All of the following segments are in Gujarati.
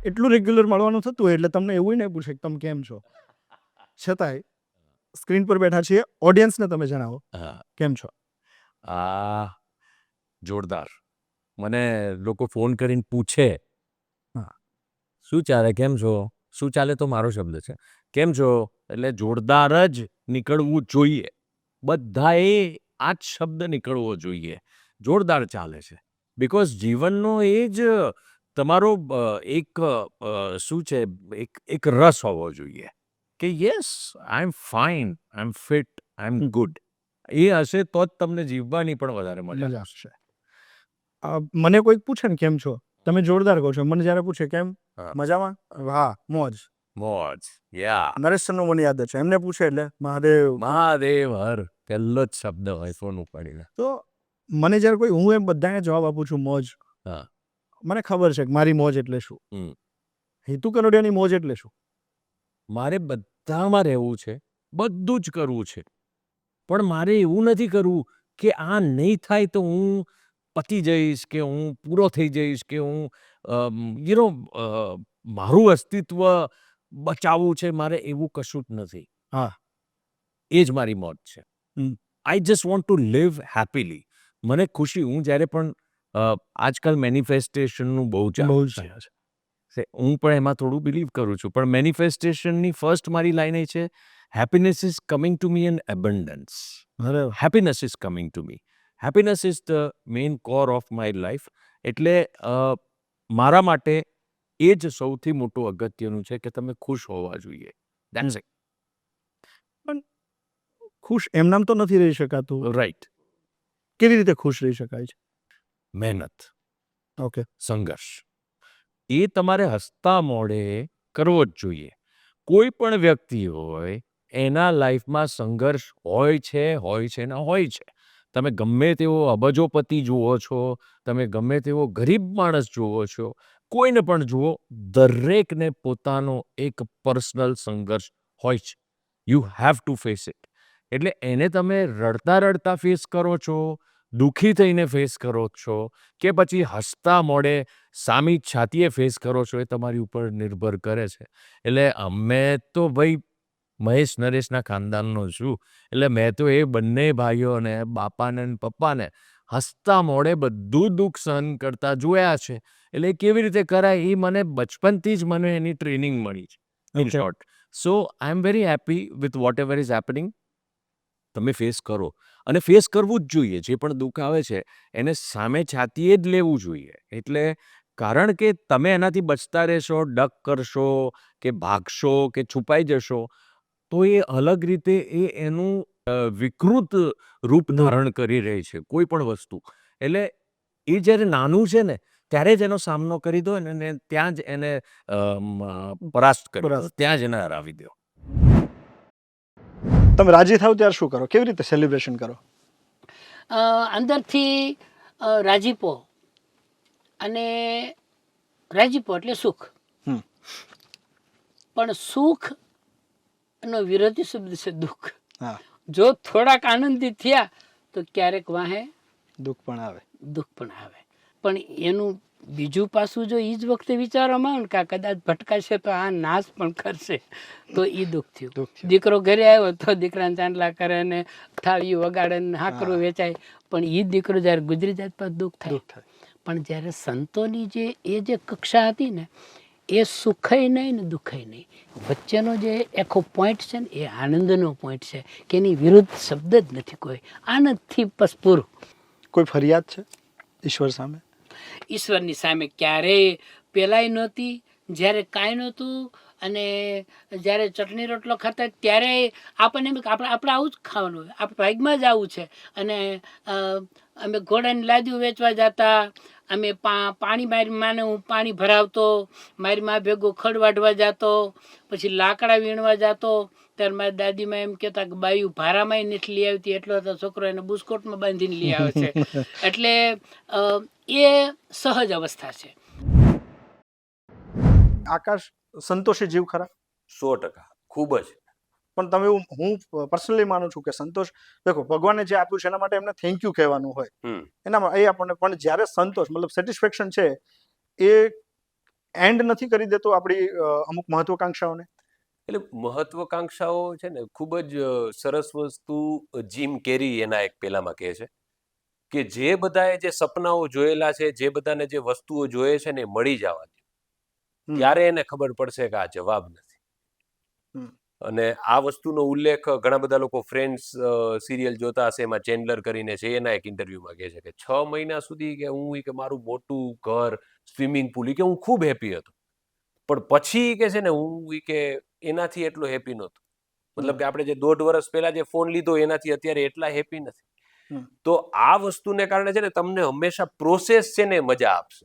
એટલું રેગ્યુલર મળવાનું થતું હોય એટલે તમને એવું નહીં પૂછે કે તમે કેમ છો. છતાંય સ્ક્રીન પર બેઠા છીએ, ઓડિયન્સને તમે જણાવો હા કેમ છો. આ જોરદાર. મને લોકો ફોન કરીને પૂછે હા. શું ચાલે, કેમ છો? શું ચાલે તો મારો શબ્દ છે. કેમ છો એટલે જોરદાર જ નીકળવું જોઈએ. બધાએ આ જ શબ્દ નીકળવો જોઈએ. જોરદાર ચાલે છે. બિકોઝ જીવનનો એ જ તમારો શું છે, એક રસ હોવો જોઈએ કે yes I am fine, I am fit, I am good. એ હશે તો જ તમને જીવવાની પણ વધારે મજા મજા આવશે. આવશે. મને કોઈક પૂછે ને કેમ છો, તમે જોરદાર કહો છો. મને જ્યારે પૂછે કેમ, હા. મજામાં, હા મોજ. મોજ. યા નરેશ સરનું મને યાદ છે, એમને પૂછે એટલે મહાદેવ. મહાદેવ હર પહેલો જ શબ્દ હોય ફોન ઉપાડીને. તો મને જ્યારે કોઈ, હું એમ બધાને જવાબ આપું છું મોજ. હા. મને ખબર છે કે મારી મોજ એટલે શું, હમ. હિતુ કનોડિયાની મોજ એટલે શું. મારે બધામાં રહેવું છે, બધું જ કરવું છે. પણ મારે એવું નથી કરવું કે આ નહીં થાય તો હું પતી જઈશ, કે હું પૂરો થઈ જઈશ, કે હું મારું અસ્તિત્વ બચાવવું છે. મારે એવું કશું જ નથી. હા. એ જ મારી મોજ છે. હમ. I just want to live happily. મને ખુશી, હું જ્યારે પણ આજકાલ મેનિફેસ્ટેશનનું બહુ બહુ ચાલે જ છે. સારા છે. હું પણ એમાં થોડું બિલીવ કરું છું. પણ મેનિફેસ્ટેશનની ફર્સ્ટ મારી લાઈન એ છે, happiness is coming to me in abundance. અરે વાહ. Happiness is coming to me. Happiness is the main core of my life. એટલે મારા માટે એ જ સૌથી મોટું અગત્યનું છે કે તમે ખુશ હોવા જોઈએ. That's it. પણ ખુશ એમનામ તો નથી રહી શકાતું. રાઈટ. કેવી રીતે ખુશ રહી શકાય છે. મહેનત, ઓકે. સંઘર્ષ એ તમારે હસતા મોઢે કરવો જ જોઈએ. કોઈ પણ વ્યક્તિ હોય, એના લાઈફમાં સંઘર્ષ હોય છે ને હોય છે. તમે ગમે તેવો અબજોપતિ જુઓ છો, તમે ગમે તેવો ગરીબ માણસ જુઓ છો, કોઈને પણ જુઓ, દરેકને પોતાનો એક પર્સનલ સંઘર્ષ હોય છે. You have to face it. એટલે એને તમે રડતા રડતા ફેસ કરો છો, દુઃખી થઈને ફેસ કરો છો, કે પછી હસતા મોઢે સામી છાતીએ ફેસ કરો છો, એ તમારી ઉપર નિર્ભર કરે છે. એટલે અમે તો ભાઈ મહેશ નરેશના ખાનદાનનો છું. એટલે મેં તો એ બંને ભાઈઓને, બાપાને ને પપ્પાને, હસતા મોઢે બધું દુઃખ સહન કરતા જોયા છે. એટલે કેવી રીતે કરાય એ મને બચપનથી જ મને એની ટ્રેનિંગ મળી છે. In Okay. Short. So I am very happy with what ever is happening. તમે ફેસ કરો, અને ફેસ કરવું જ જોઈએ. જે પણ દુઃખ આવે છે એને સામે છાતીએ જ લેવું જોઈએ. એટલે કારણ કે તમે એનાથી બચતા રહેશો, ડક કરશો, કે ભાગશો, કે છુપાઈ જશો, તો એ અલગ રીતે એનું વિકૃત રૂપ ધારણ કરી રહી છે કોઈ પણ વસ્તુ. એટલે એ જ્યારે નાનું છે ને ત્યારે જ એનો સામનો કરી દો અને ત્યાં જ એને પરાસ્ત કરી દો, ત્યાં જ એને હરાવી દો. તમે રાજી થાવ ત્યારે શું કરો, કેવી રીતે સેલિબ્રેશન કરો. અંદરથી રાજીપો, અને રાજીપો એટલે સુખ. હમ. પણ સુખ નો વિરોધી શબ્દ છે દુઃખ. હા. જો થોડાક આનંદિત થયા તો ક્યારેક વાહે દુઃખ પણ આવે. દુઃખ પણ આવે. પણ એનું બીજું પાસું જો એ જ વખતે વિચારવામાં આવે ને કે આ કદાચ ભટકાશે તો આ નાશ પણ કરશે, તો એ દુઃખ થયું. દીકરો ઘરે આવ્યો તો દીકરાને ચાંદલા કરે ને થાળી વગાડે ને હાકરું વેચાય, પણ એ દીકરો જ્યારે ગુજરી જાય તો દુઃખ થાય. પણ જ્યારે સંતોની જે કક્ષા હતી ને, એ સુખય નહીં ને દુઃખય નહીં, વચ્ચેનો જે આખો પોઈન્ટ છે ને એ આનંદનો પોઈન્ટ છે, કે એની વિરુદ્ધ શબ્દ જ નથી કોઈ. આનંદથી બસ પૂરું. કોઈ ફરિયાદ છે ઈશ્વર સામે. ઈશ્વરની સામે ક્યારેય પેલાય નહોતી, જ્યારે કાંઈ નહોતું. અને જ્યારે ચટણી રોટલો ખાતા ત્યારે આપણને એમ કે આપણે આવું જ ખાવાનું હોય, આપણે ભાગમાં જ આવું છે. અને અમે ઘોડાની લાદીઓ વેચવા જતા, અમે પાણી મારી માને હું પાણી ભરાવતો, મારી મા ભેગો ખડ વાઢવા જતો, પછી લાકડા વીણવા જતો. ત્યારે મારી દાદીમાં એમ કહેતા કે બાયું ભારામાંય નથી લઈ આવતી, એટલો તો છોકરો એને બુસ્કોટમાં બાંધીને લઈ આવે છે. એટલે એ સહજ અવસ્થા છે. આકાશ સંતોષી જીવ ખરા. 100%. ખૂબ જ. પણ તમે હું પર્સનલી માનું છું કે સંતોષ, દેખો ભગવાને જે આપ્યું છે એના માટે એમને થેન્ક યુ કહેવાનું હોય, એનામાં એ આપણને, પણ જ્યારે સંતોષ મતલબ સેટિસ્ફેક્શન છે, એ એન્ડ નથી કરી દેતો આપણી અમુક મહત્વકાંક્ષાઓને? એટલે મહત્વકાંક્ષાઓ છે ને ખૂબ જ સરસ વસ્તુ જીમ કેરી એના એક પેલામાં કહે છે કે જે બધાએ જે સપનાઓ જોયેલા છે, જે બધાને જે વસ્તુઓ જોઈએ છે ને એ મળી જવા દો, ત્યારે એને ખબર પડશે કે આ જવાબ નથી. હમ. અને આ વસ્તુનો ઉલ્લેખ ઘણા બધા લોકો ફ્રેન્ડ્સ સિરિયલ જોતા હશે, એમાં ચેન્ડલર કરીને છે, એના એક ઇન્ટરવ્યુમાં કહે છે કે 6 મહિના સુધી કે હું કે મારું મોટું ઘર, સ્વિમિંગ પુલ, કે હું ખૂબ હેપી હતો, પણ પછી કે છે ને હું કે એનાથી એટલો હેપી નહોતો. મતલબ કે આપણે જે 1.5 વર્ષ પહેલા જે ફોન લીધો એનાથી અત્યારે એટલા હેપી નથી. તો આ વસ્તુને કારણે છે ને તમને હંમેશા પ્રોસેસ છે ને મજા આપશે.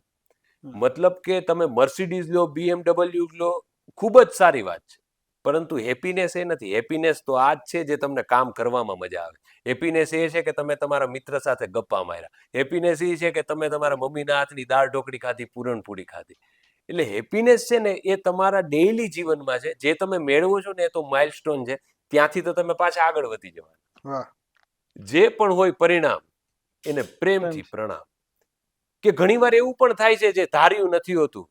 મતલબ કે તમે મર્સિડીઝ લો, BMW લો, ખૂબ જ સારી વાત છે, પરંતુ હેપીનેસ એ નથી. હેપીનેસ તો આ જ છે જે તમને કામ કરવામાં મજા આવે. હેપીનેસ એ છે કે તમે તમારા મિત્ર સાથે ગપ્પા માર્યા. હેપીનેસ એ છે કે તમે તમારા મમ્મીના હાથની દાળ ઢોકળી ખાધી, પૂરણપૂરી ખાધી. એટલે હેપીનેસ છે ને એ તમારા ડેઈલી જીવનમાં છે. જે તમે મેળવો છો ને એ તો માઇલસ્ટોન છે, ત્યાંથી તો તમે પાછા આગળ વધી જવાના. જે પણ હોય પરિણામ એને પ્રેમથી પ્રણામ. કે ઘણીવાર એવું પણ થાય છે જે ધાર્યું નથી હોતું,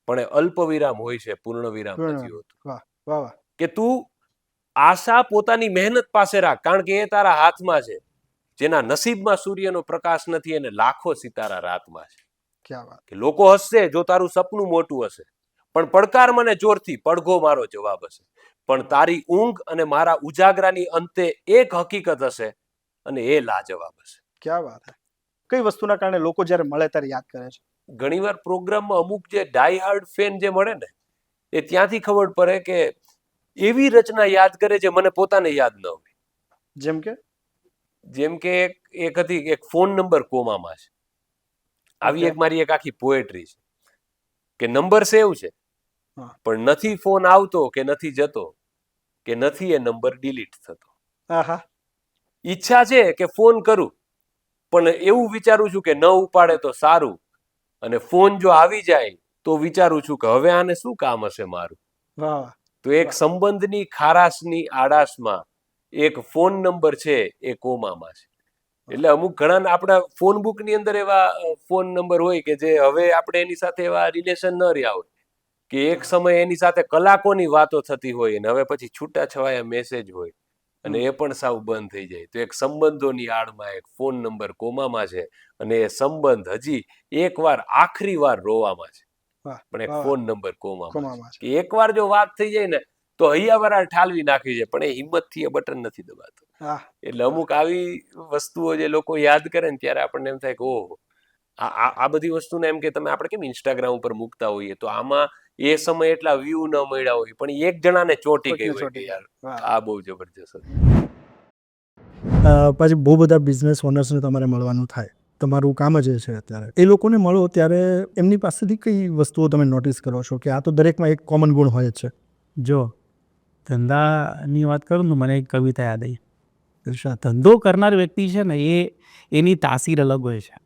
પણ એ અલ્પ વિરામ હોય છે, પૂર્ણ વિરામ નથી હોતું. કે તું આશા પોતાની મહેનત પાસે રાખ, કારણ કે એ તારા હાથમાં છે. જેના નસીબમાં સૂર્યનો પ્રકાશ નથી એને લાખો સિતારા રાતમાં છે. કે લોકો હસશે જો તારું સપનું મોટું હશે, પણ પડકાર મને જોરથી, પડઘો મારો જવાબ હશે. પણ તારી ઊંઘ અને મારા ઉજાગરાની અંતે એક હકીકત હશે, અને એ લાજવાબ હશે. ક્યાં વાત છે. કઈ વસ્તુના કારણે લોકો જ્યારે મળે ત્યારે યાદ કરે છે? ઘણીવાર પ્રોગ્રામમાં અમુક જે ડાઈ હાર્ડ ફેન જે મળે ને, એ ત્યાંથી ખબર પડે કે એવી રચના યાદ કરે જે મને પોતાને યાદ ન હોય. જેમ કે એક હતી, એક ફોન નંબર કોમામાં છે. આવી એક મારી એક આખી પોએટ્રી છે કે નંબર સેવ છે, પણ નથી ફોન આવતો કે નથી જતો, કે નથી એ નંબર ડિલીટ થતો. ઈચ્છા છે કે ફોન કરું, પણ એવું વિચારું છું કે ન ઉપાડે તો સારું, અને ફોન જો આવી જાય તો વિચારું છું કે હવે આને શું કામ હશે મારું. તો એક સંબંધની ખારાશની આડાશમાં એક ફોન નંબર છે એ કોમામાં છે. એટલે અમુક ઘણા આપણા ફોન બુક ની અંદર એવા ફોન નંબર હોય કે જે હવે આપણે એની સાથે એવા રિલેશન ન રહ્યા હોય, કે એક સમય એની સાથે કલાકોની વાતો થતી હોય, અને હવે પછી છૂટાછવાયા મેસેજ હોય, અને એ પણ સાવ બંધ થઈ જાય. તો એક સંબંધોની આડમાં એક ફોન નંબર કોમામાં છે, અને એ સંબંધ હજી એકવાર આખરી વાર રોવામાં છે, પણ એક ફોન નંબર કોમામાં છે. કે એકવાર જો વાત થઈ જાય ને તો હૈયાવરા ઠાલવી નાખવી છે, પણ એ હિંમતથી એ બટન નથી દબાતો. એટલે અમુક આવી વસ્તુઓ જે લોકો યાદ કરે ને ત્યારે આપણને એમ થાય કે ઓહો, આ બધી વસ્તુને એમ કે તમે આપણે કેમ ઇન્સ્ટાગ્રામ ઉપર મૂકતા હોઈએ, તો આમાં એ સમય એટલા વ્યૂ ન મળ્યા હોય, પણ એક જણાને ચોંટી ગઈ હોય કે યાર આ બહુ જબરજસ્ત હતું. પછી બહુ બધા બિઝનેસ ઓનર્સને તમારે મળવાનું થાય, તમારું કામ જ છે અત્યારે. એ લોકોને મળો ત્યારે એમની પાસેથી કઈ વસ્તુઓ તમે નોટિસ કરો છો કે આ તો દરેકમાં એક કોમન ગુણ હોય જ છે? જો ધંધાની વાત કરું ને, મને એક કવિતા યાદ આવી. ધંધો કરનાર વ્યક્તિ છે ને એની તાસીર અલગ હોય છે.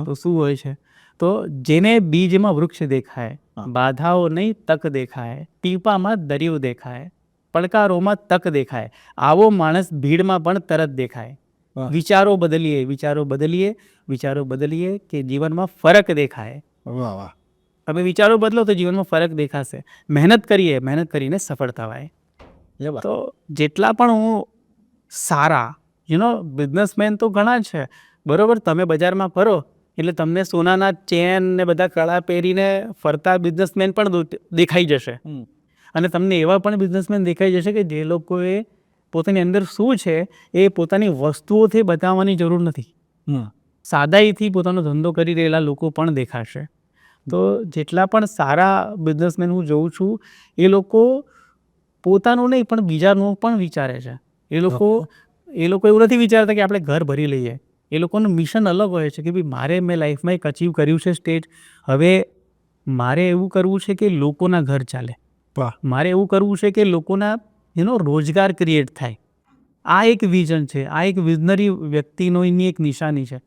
તો શું હોય છે? તો જેને બીજમાં વૃક્ષ દેખાય, બાધાઓ નહીં તક દેખાય, ટીપામાં દરિયો દેખાય, પડકારોમાં તક દેખાય, આવો માણસ ભીડમાં પણ તરત દેખાય. વિચારો બદલીએ, વિચારો બદલીએ, વિચારો બદલીએ કે જીવનમાં ફરક દેખાય. તમે વિચારો બદલો તો જીવનમાં ફરક દેખાશે. મહેનત કરીએ, મહેનત કરીને સફળ થવાય. તો જેટલા પણ હું સારા બિઝનેસમેન તો ઘણા છે, બરોબર. તમે બજારમાં ફરો એટલે તમને સોનાના ચેન ને બધા કળા પહેરીને ફરતા બિઝનેસમેન પણ દેખાઈ જશે, અને તમને એવા પણ બિઝનેસમેન દેખાઈ જશે કે જે લોકોએ પોતાની અંદર શું છે એ પોતાની વસ્તુઓથી બતાવવાની જરૂર નથી, સાદાઈથી પોતાનો ધંધો કરી રહેલા લોકો પણ દેખાશે. તો જેટલા પણ સારા બિઝનેસમેન હું જોઉં છું એ લોકો પોતાનું નહીં પણ બીજાનું પણ વિચારે છે. એ લોકો એવું નથી વિચારતા કે આપણે ઘર ભરી લઈએ. એ લોકોનું મિશન અલગ હોય છે કે ભાઈ મારે મેં લાઈફમાં એક અચીવ કર્યું છે સ્ટેજ, હવે મારે એવું કરવું છે કે લોકોના ઘર ચાલે, મારે એવું કરવું છે કે લોકોના રોજગાર ક્રિએટ થાય. આ એક વિઝન છે, આ એક વિઝનરી વ્યક્તિનો એની એક નિશાની છે.